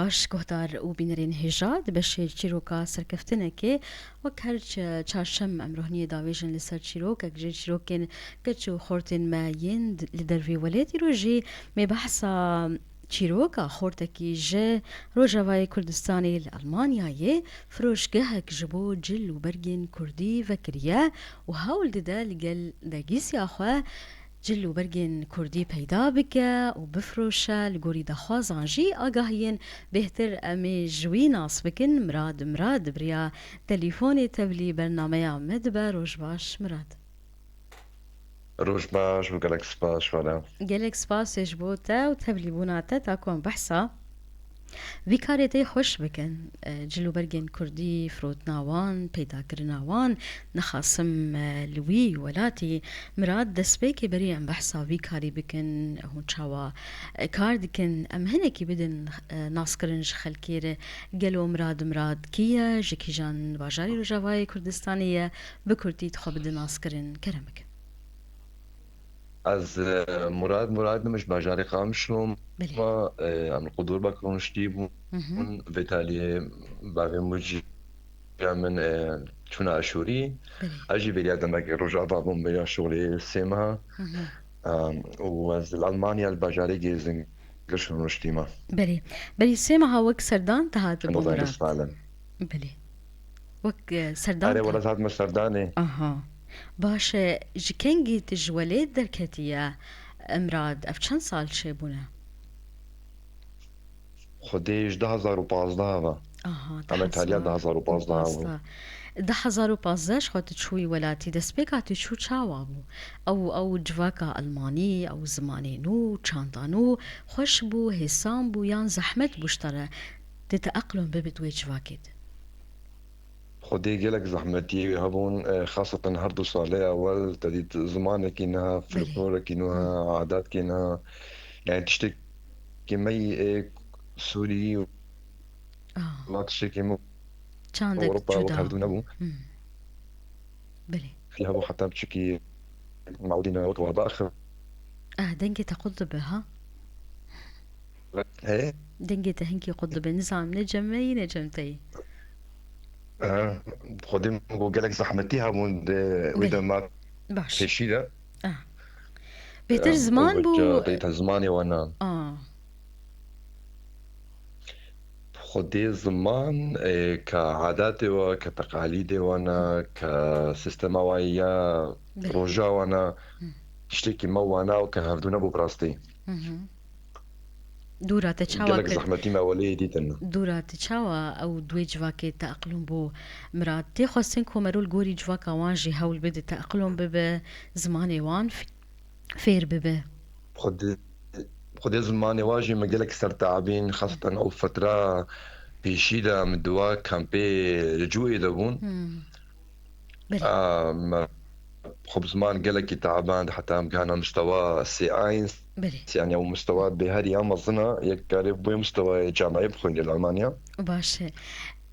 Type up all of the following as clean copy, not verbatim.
باش گهدار و بینرین هجاد بشه چیروکا سرکفتنه که وک هر چهارشم امروهنی داویجن لسر چیروک اگجه چیروکین کچو خورتین ماین لدروی ولیتی روژی می بحثا چیروکا خورتکی جه روجاوای کردستانی لألمانیای فروشگهک جبو جل و برگین کردی وکریه و هاول دده لگل داگیسی آخواه جل و برگن کردی پیدا بکه و بفروشه لگوری دخوازان جی آگاهین بهتر امی جوی ناس بکن مراد بریا تلیفونی تبلی برنامه آمد به روش باش مراد روش باش و گلکس باش ولا گلک سپاسش بوتا و تبلی بوناتا تاکون بحثا وی کارێتی خۆش بکەن جلو بەرگێن کوردی فرۆتناوان پەیداکردناوان نەخاسم لوی وەلاتی مراد دەستپێکی بەری ئەم بەحساوی کاری بکەن هون چاوە کار دکن ئەم هەنێکی بدن ناسکردن ji خەلکێرە گەلۆ مراد کیە ji کیژان باژاری ڕۆژاوای کوردستانیە bi کوردی دخوا بدن ناسکردن کەرە بکەن از مراد نمش باجاري قامشلوم بله ما عن القدور بكون شتيبون بالتالي باغي موجي من تون عاشوري بله اجي بلاد انك رجع بابون بيا شغلي سيما وز المانيا الباجاري جيزن قشن رشتيما بله سێمەها وەک سەردان تەهات بۆ نظام مراد فعلا بله وەک سەردان اري تهات ولا زاد مسترداني ئاها باشە ji kengî tu ji welêt derketiye Emrad ev çend sal çêbûne خديش 2015 aha اما ايطاليا 2015 2015 xwe tu çûyî welatî destpêka tu çû çawa bû ew civaka Almanî ew zimanê nû çanda nû xweş bû hêsan bû yan zehmet bû ji te re tu teeqlûm bibî wê civakê de خدي قالك زحمتي هبون خاصة هردو صالة أول تديت زمانك إنها belê فلكلورك إنها عاداتك إنها يعني تشتكي مي سوري ah ولا تشتكي مو çandek أوروبا cuda وكهردو bû نبو belê فيها بو حتى بتشكي معودين وقت آخر dengê te qudbe ha إيه dengê te hinkî qudbe nizam ne cemeyî ne cemteyî خدي قالك زحمتي هبون belê وإذا ما baş تشي ده ah bêtir ziman bû وجا زماني وأنا ah خدي زمان كعاداتي وكتقاليدي وانا كسيستما ويا belê روجا وانا تشتكي مو وانا وكهردونا بو براستي دوورا te çawa قالك kir زحمتي ما ولي ديتن دوورا te çawa ew duê civakê teeqlûm bû mirad tê xwestin ku merûl gorî civaka wan jî hewl bide teeqlûm bibe zimanê wan fêr bibe خدي زماني واجي ما قالك صار تعبين خاصة أو فترة بيشيدا من دوا كامبي جوي دبون belê ما خب زمان قالك تعبان حتى كان مستوى سي اينس belê يعني او مستوى بهاري اما ظنا يقرب مستوى جامعي بخوين لألمانيا باش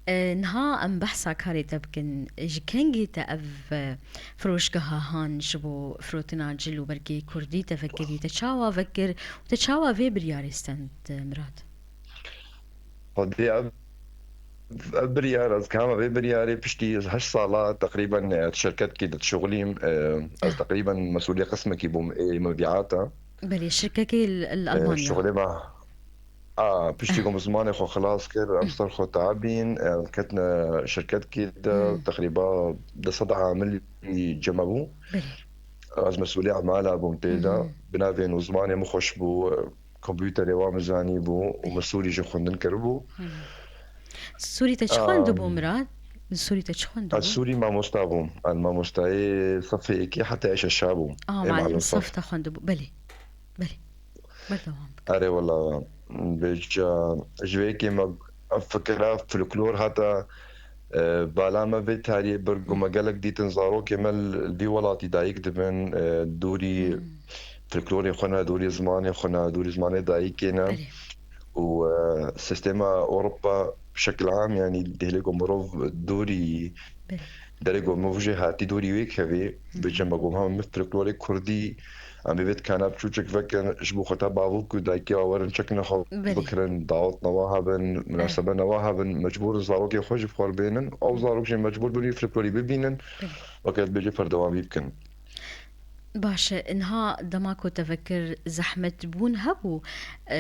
نها ام بحثا كاري تبكن ji kengî te ev firoşgeha han ji bo firotîna cil û bergê Kurdî tefekirî te çawa vekir û te çawa vê biryarê stend Mirad خدي بريار از كاما برياري بشتي هش صالات تقريبا شركات كده شغلي از تقريبا مسؤولية قسم كي مبيعاتها belê şirkekê Almanya شغلي مع بشتي قوم زماني خو خلاص كده امستر خو تعبين كتنا شركات كده تقريبا ده صدعة عمل جمعوا belê از مسؤولية عمالة بو متيدا بنافين وزماني مخوش بو كمبيوتر وامزاني بو ومسؤولي جو خوندن كربو سووری te çi xwendibû Mirad li Sûrî te çi xwendibû السوري ما مستابو ما مستعي صفي كي حتى ايش الشابو اي معلم معلم saf صف te xwendibû belê belê berdewam bike اري والله بيجا جويكي ما فكرة فلكلور حتى بالا ما بيت هاري برقو ما قالك دي تنزارو كمال دي ولاتي دايك دبن دوري فلكلوري خنا دوري زماني دايكينا belê وسيستما اوروبا بشكل عام يعني دهليكم بروف دوري belê درجو موجه هاتي دوري ويك هذي بيجمع قومها مثل كلوري كردي عم بيت كان بشوشك فكر شبو خطاب بعضو كدايكي ورن شكنا خو بله بكرن دعوت نواها بن مناسبة نواها بن مجبور زاروكي خوش بخور بينن أو زاروكي مجبور بني فلكلوري ببينن بله وقت بيجي فردوام يمكن باشا انها دماكو تفكر زحمة بون هبو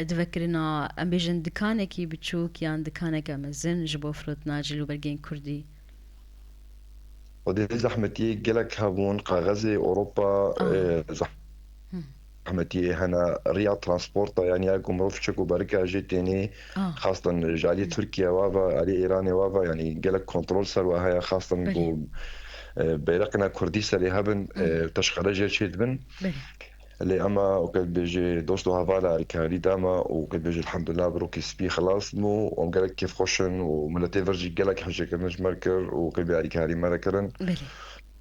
تفكرنا ام بيجن دكانكي بتشوك يان دكانك امزن جبو فروت ناجل وبرجين كردي ودي زحمتي جلك هبون قاغزي أوروبا اه زحمتي هنا ريا ترانسبورتا يعني أكو مروفشك وبركة جيتيني اه خاصة جالي تركيا وافا علي إيراني وافا يعني جلك كنترول سر وهي خاصة بله بيرقنا كرديسة اللي هبن تشخرج شيد بن بله اللي أما وقت بيجي دوستو هافالا ريكاري داما وقت بيجي الحمد لله بروكي سبي خلاص مو وقالك كيف خوشن وملتي فرجي قالك حاجة كمش مركر وقت بيجي ريكاري مركرن بله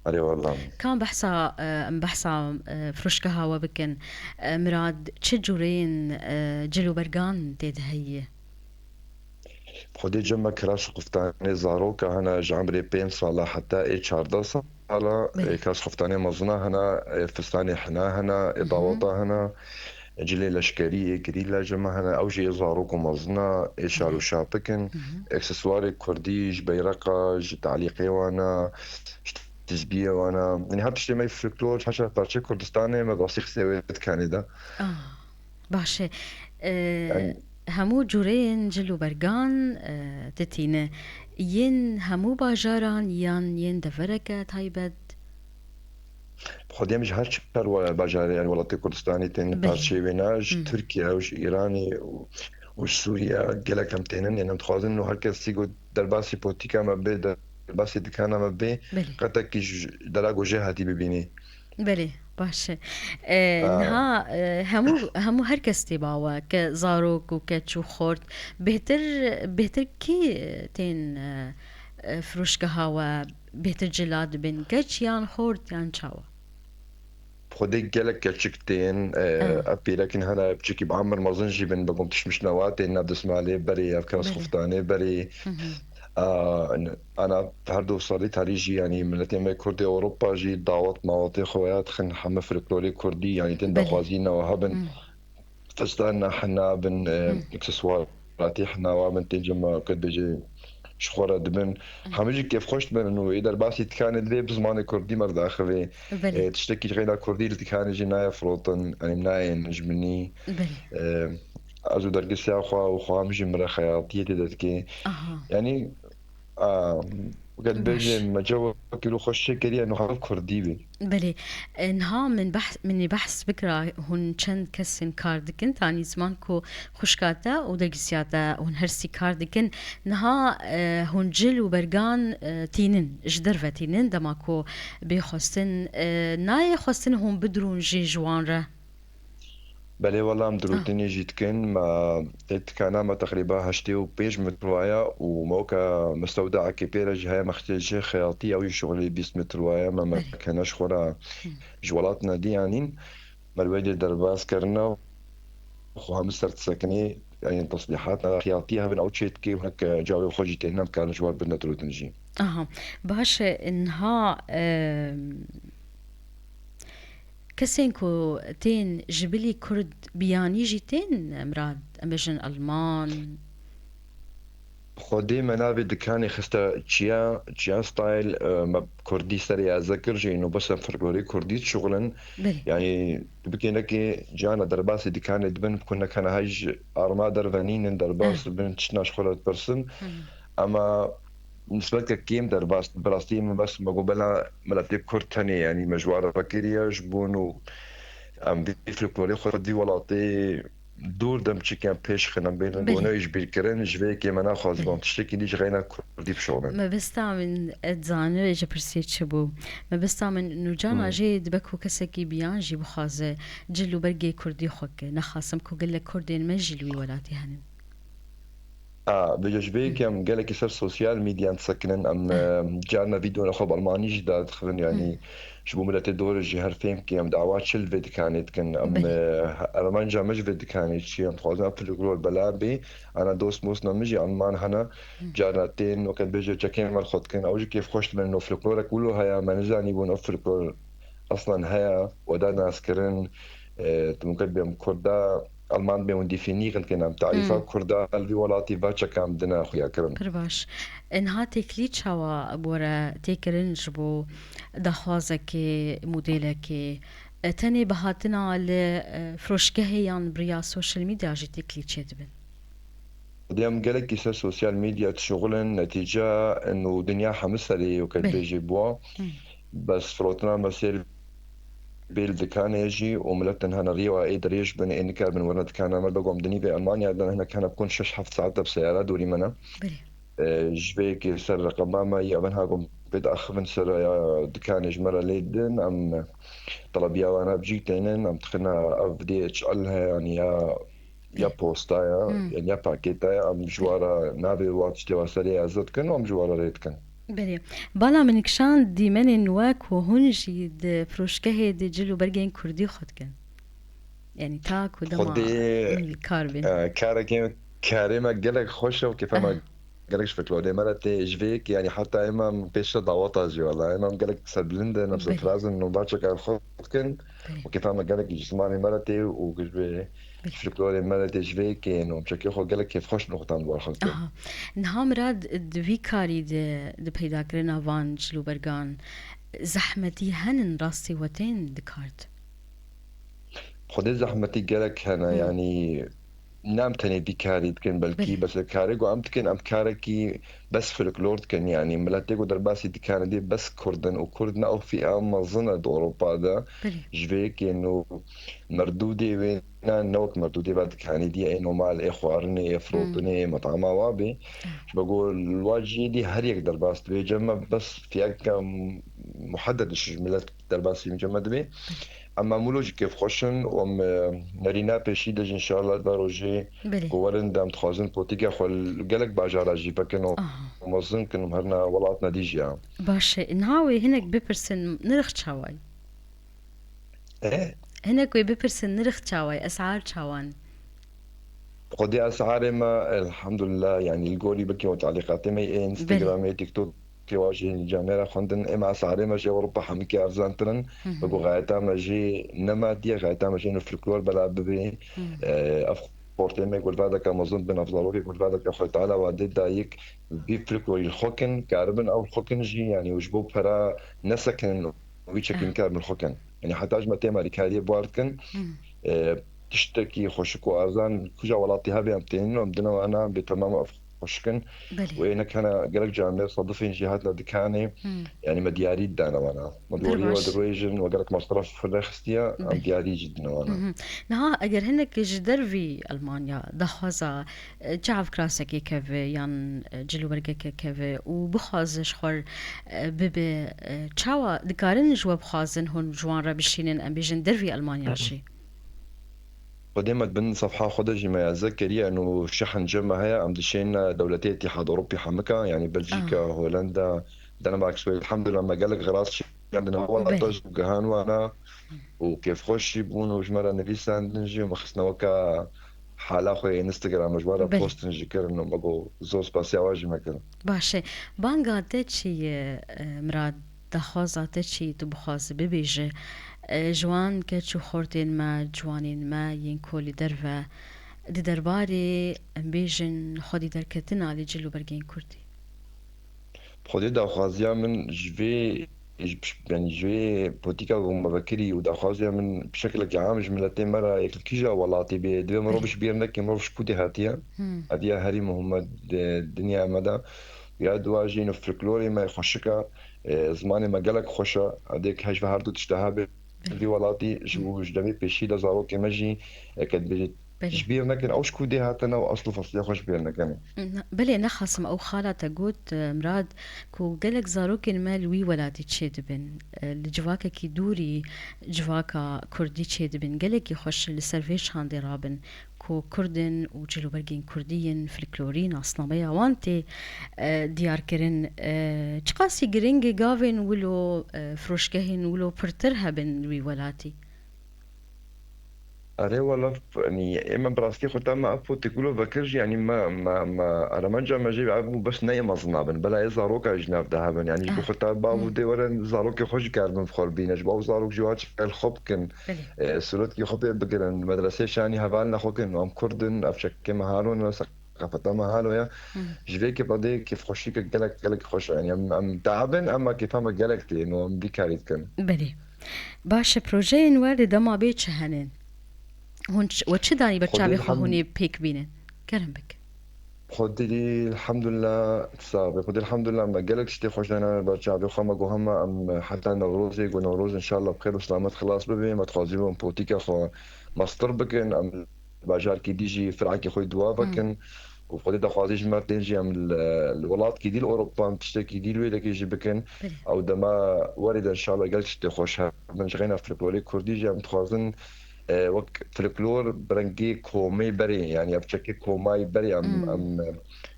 علي والله كان بحثا ام بحثا فرشكها وبكن مراد تشجورين جلو برغان تيد هي خدي جمع كراش قفتاني زاروكا هنا جعمري بين صالة حتى اتش ار دصا على بله كراش قفتاني مزنا هنا فستاني حنا هنا إضاوطة هنا جلي لشكرية كريلا جمع هنا أوجي زاروكو مزنا إشارو بله شابكن إكسسواري كرديج بيرقة تعليقي وانا تزبيه وانا يعني حتى شيء ما يفكروا حاجه بارتشي كردستاني ما بصير سويت كندا اه باشا يعني همو جورين جلو برغان تتينه ين همو باجاران يان ين دفركة تايبد خدي مش هالشكل ولا بجاري يعني ولا كردستاني تاني بله بارتشي بيناج تركيا وش ايراني وش سوريا قال كم تاني يعني متخاذن انه هالكل سيجو درباسي بوتيكا ما بي درباسي دكانا ما بي بله قتك دلاغو جهتي ببيني بله باشه آه نها همو هر کس تباوا که زاروک و که چو خورد بهتر کی تین فروشگاه ها و بهتر جلاد بین گچ یان خورد یان چاوا خدي قالك كشكتين اه ابي لكن هلا بشكي بعمر ما ظنجي بن بقوم تشمش نواتي نبدس مالي بري افكار بله صفتاني بري انا هردو صارت هريجي يعني من ما كردي اوروبا جي دعوت مواطي خويات خن حمى فلكلوري كردي يعني تندا بله خوازينا وهبن فستانا حنا بن اكسسواراتي حنا وابن تنجم قد بيجي شخورة دبن حميجي كيف خوش دبن انه اذا الباسي كان لي بزمان كردي مرد اخذي بله تشتكي غير كردي اللي كان جناية فروتن يعني مناين جمني بله ازو درقس يا اخوا وخوا مجي مرا خياطية تدكي اها يعني وقد بيجي باش مجا كيلو خوش كريه انه حرف كردي بي بله انها مني بحث بكرة هون چند کسین کار دکن تانی زمان کو خوشکاتا و درگسیاتا هون هرسی کار دکن نها هون جل و برگان تینن جدر و تینن دما کو بخواستن نای خواستن هون بدرون جی جوان را بله والله اه مدروتني جيت كان ما كان ما تقريبا هشتي وبيج متروايا وموكا مستودع كبيرة جهة محتاجة خياطية أو شغل بيس متروايا ما بله كانش خورا جوالاتنا دي يعني ما الوالد درباس كرنا وخوها مستر تسكني يعني تصليحاتنا خياطيها من أوتشيت كي وهناك جاوي وخوجي تينا كان جوال بدنا تروتنجي اها باش انها کسین کو تین جبلی کرد بیانی جی تین مراد امجن المان خودي منابي دكاني خستا تشيا ستايل ما كردي سري أذكر جي إنه بس فرقوري كردي شغلا بله يعني بكي نكي جانا درباسي دكاني دبن كنا كان هاج أرما درفانين اه درباس بن تشناش خلت برسن أما بالنسبة لك كيم درباس براستيم بس ما قبلها ملاتي كرتني يعني مجوار بكيريا جبون ام دی فلکلوری خودی ولاتی دور دم چی کم پیش خنم بین بله گونه بیل کرن جوی که من خواست بله بام تشتکی دیش غینا کردی بشونن ما بستعمل اتزانر اجا برسيت شبو ما بستعمل انو جانا جي دبكو كسكي بيان جي بخازه جلو برقي كردي خوك نخاسم كو قلك كردين ما جلوي ولاتي هنن بجا جوی که ام گله کسر سوسیال میدیا سکنن ام اه جارنا فيديو نخوب الماني جداد خذن يعني شبو ملت دور جي هرفيم كي ام دعوات شل كانت كان ام بله ارمانجا مش كانت شي ام خوازنا في الجلول بلابي انا دوست موسنا مجي المان هنا جارتين وكان بيجي جاكين مال خد كان اوجي كيف خوشت من انه فلكلور كله هيا ما نجاني بون فلكلور اصلا هيا ودا ناس كرن ممكن بهم كردا المان بهم ديفينيغن كان ام تعريفا كردا الفي ولاتي باتشا كام دنا اخويا كرن پرباش انها تکلی چاوا بورا تکرن جبو دخوازك موديلك تاني بهاتنا لفروشكه يان بريا سوشيال ميديا جي تكلي تشدبن ديم قالك كيسا سوشيال ميديا شغلا نتيجة انه دنيا حمسري وكانت بله بيجي بوا بس فروتنا مسير بيل دكان يجي وملتن هنا ريوا اي دريج بن اني كان من ورد كان ما بقوم دني في المانيا لان هنا كان بكون شش حفت ساعات بسيارة دوري منا بله جبيك سر رقماما يابنها قوم بدا اخفن سر يا دكان جمرة ليدن ام طلبيا وانا بجيتين ام تخنا اف دي اتش الها يعني يا بله بوستايا يعني يا باكيتايا ام بله جوارا نابي واتش تي واسري ازت كن ام جوارا ريت كن بله بالا من كشان دي من نواك وهنجي د فروشكه د جلو برگين كردي خود كن يعني تاك خدي ودما الكاربن كاريما قالك خوشة وكيف اه ما قالكش في كلودي مرة جفيك يعني حتى إمام بيش ضغطة جي والله إمام قالك سبلندة نفس بله الفراز إنه باتشك على الخطكن بله وكيف ما قالك جسماني مرتي وجبي بله في كلودي مرتي جفيك إنه بشكل خو قالك كيف خوش نقطة دوار خطكن اها نها مراد دوی کاری د پیدا کرنا وان جلو برگان زحمتی هنن راستی وتين دکارت خدي زحمتي قالك هنا يعني نعم تاني دي كاري كان بله بلكي بس الكاري قام تكن ام كاركي بس في الكلورد كان يعني ملاتيكو درباسي دي كان دي بس كردن وكردنا او في ام ظن اوروبا دا بله جفيك انه مردودي وين نوت مردودي بعد كان دي انه مع الاخوة ارني فروتني مطعمة وابي اه شو بقول الواجي دي هر يقدر باس بيجمع بس في كم محدد الشجملات درباسي مجمد بي بله اما مولوژی که خوشن و نرینا پیشیدش ان شاء الله داروجی بله قوارن دام تخازن بوتيكا خل قالك باجارا جي بكنو اه مظن كنو هرنا ولاتنا ديجي يعني باشه نهاوي هناك ببرسن نرخ تشاواي ايه هناك ببرسن نرخ تشاواي اسعار تشاوان خدي اسعار ما الحمد لله يعني الجوري بكي وتعليقاتي ما بله انستغرام تيك توك كي واجه الجامعة خندن اما اسعار ما جي اوروبا حمكي افزان ترن بقو غايتا ما جي نما دي غايتا ما جي الفلكلور بلا ببي اف بورتي ما يقول هذا كمظن بن افضل يقول هذا كخوي تعالى وعدي دايك بي فلكلور الخوكن كاربن او الخوكن جي يعني وجبو برا نسكن ويتشكين اه كاربن الخوكن يعني حتى اجمع تيما ريكاري بواردكن تشتكي خوشك وأرزان كجا ولاتي هابي أمتين ومدنا وأنا بتمام خوشكن بله وإنا كان قلق جامع صدفين جهات لدكاني يعني مدياري دانا وانا مدوري برباش ودرويجن وقالك مصرف في الرخستيا أم بله دياري جدا وانا نها اگر هنك جدر في المانيا دخوازا جعف كراسك كيف يان جلو برگه كيف وبخازش خور ببي تشاوا دكارن جوا بخازن هون جوان را بشينن ام بيجن در في المانيا شي وديما بن صفحة خدجي ما يذكر إنه شحن جمع هيا أم دشينا دولتي اتحاد أوروبي حمكة يعني بلجيكا اه هولندا دنمارك سويد الحمد لله ما قالك غراس شي عندنا ولا بله طج وقهان وانا وكيف خوش يبون وجمرة نفيسا نجي ومخصنا وكا حالا خوي انستغرام جوارا بله بوست نجي كر انه مقو زو سباسيا واجي مكان باشه بانگا تچی مراد دخوازا تچی تو بخواز ببیجه جوان که چو خورتین ما جوانین ما ین کولی در و دی درباره بیجن خودی درکتنا لی جلو برگین کردی خودي دا خوازيا من جوي يعني جوي بوتيكا وما بكري ودا خوازيا من بشكل عام جملتين مرة يكل كيجا ولاتي بي دو بله مروبش بيرنك مروبش كودي هاتيا هاتيا هاري محمد الدنيا مدى يا دواجي انه فلكلوري ما يخشكا زماني ما قالك خوشا هذيك هاش هاردو تشتهى بله بي ولاتي جو جدمي بيشي دا زارو كمجي كد بيجي بله جبير نكن أو شكودي هاتنا وأصله فصلي خوش بير نكن بله نخصم او خالة تقوت مراد كو قلق زاروكين مال وي ولادي تشيد بن لجواكا كي دوري جواكا كردي تشيد بن قلق يخش لسرفيش هاندي رابن كو كردن وجلو برقين كرديين فلكلورين أصنامية وانتي ديار كرن چقاسي گرنگ گاوين ولو فروشگهين ولو پرترها بن وي ولاتي أري والله يعني إما براسكي خدت ما أفو تقولوا بكرج يعني ما أرمانجا ما جيب عبو بس نايم أصنابن بلا يزاروك أجناب دهبن يعني جبو اه خدت بابو دي ورن زاروك خوش كاربن بخور بينش باو زاروك جوات الخب كن بله سلوت كي خب بقرن المدرسة شاني هبالنا خوكن وام كردن أفشك ما هالون ثقافة ما هالو يا جبيك بدي كيف خوشيك جلك خوش يعني أم تعبن أما كيف هم جلك إنه أم دي كاريت كن بله باش بروجين وارد دما بيتش هنن هون وچه داني خدي بچابي خو الحمد هوني بيك بينن كرم بك خدي لي الحمد لله تصابي خدي الحمد لله ما قالك شتي خوش لنا برجع بخما جوهما ام حتى نوروزي ونوروز ان شاء الله بخير وسلامات خلاص ببي ما تخازيهم بوتيكا خو ماستر بكن ام باجار كي ديجي فرعك خوي دوا بكن وخدي دخوازي جمر تنجي ام الولاد كي دي الاوروبا تشتكي دي الويدا كي يجي بكن بله او دما ورد ان شاء الله قالك شتي خوش من شغينا في البولي كردي جام تخازن وەک فلکلۆر برەنگی کۆمەی بەرێ ینی ئەفچەکە کۆمای بەری ئەم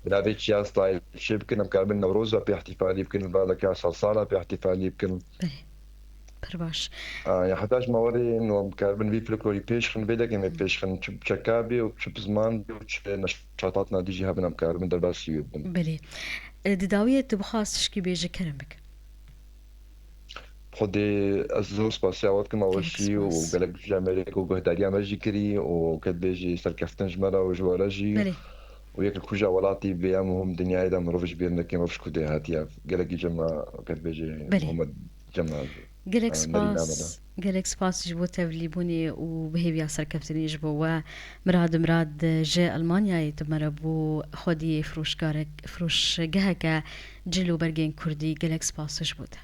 بنابێت چیان ستایل شێ بکەن ئەم کار بن نەورۆزە پێ احتیفالی بکەن بالەکە ساڵساڵە پێ احتیفالی بکەن بله پر باش یا حتاش ماوەێ کاربن وی فلکلۆری پێشخن بێ دەکەم پێشخن چەکا بێ و چ زمان نشاتات نادیژی هەبن ئەم کار بن دەرباسی بن بله دداوية بخاص تشكي بيجي كرم بك خدي زۆر سپاسیاوەتکەم گەلێک ئەوەشی و سپاس گەلک ژامێرێک و گۆهداریامەژی کردی و کە بێژی سەرکەفتن ژمەرە و ژوەرەژی بله وياك الكوجا ولاتي بيامهم دنيا دا مروفش بيرنا كيما فش كودي هاتيا قالك جما كانت بيجي بله محمد جما گەلێک نرين امدا سپاس گەلێک سپاس ji bo tevlîbûnê û bihêviya serkeftinê ji bo we mirad ji Almanyayê tu mere bû xwediyê firoşgeheke cil û bergên Kurdî gelek spas ji bo te